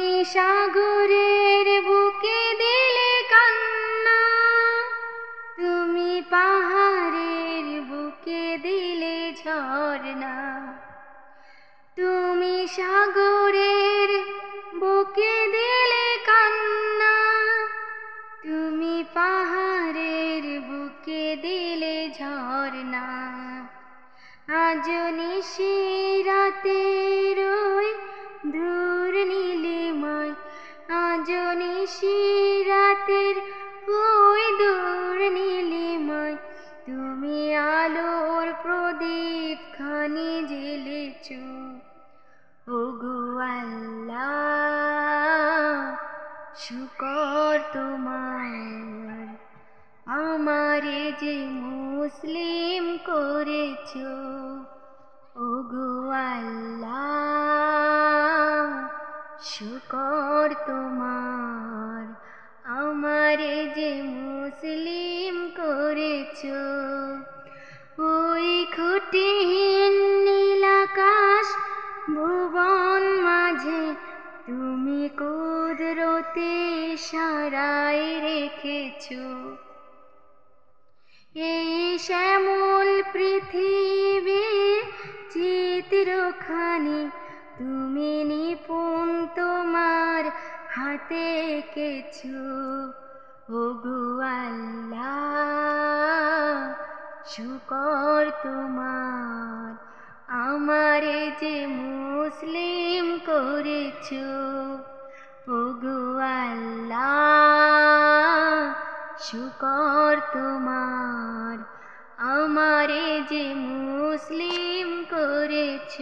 তুমি সাগরের বুকে দিলে কান্না, তুমি পাহাড়ের বুকে দিলে ঝরনা। তুমি সাগরের বুকে দিলে কান্না, তুমি পাহাড়ের বুকে দিলে ঝরনা। আজ নিশি রাতের ওই দূর নীলিমায়, আজ নিশি রাতের ওই দূর নীলিমায়, তুমি আলোর প্রদীপ খানি জ্বেলেছ। ওগো আল্লাহ শুকর তোমার, আমারে যে মুসলিম করেছ। ওগো আল্লাহ শুকর তোমার, আমারে যে মুসলিম করেছ। ওই খুঁটিহীন নীল আকাশ ভুবন মাঝে তুমি কুদরতে ইশারায় রেখেছ। এই শ্যামল পৃথিবীর চিত্রখানি তুমি নিপুণ তোমার হাতে এঁকেছ। ওগো আল্লাহ শুকর তোমার, আমারে যে মুসলিম করেছ। ওগো আল্লাহ শুকর তোমার, আমারে যে মুসলিম করেছ।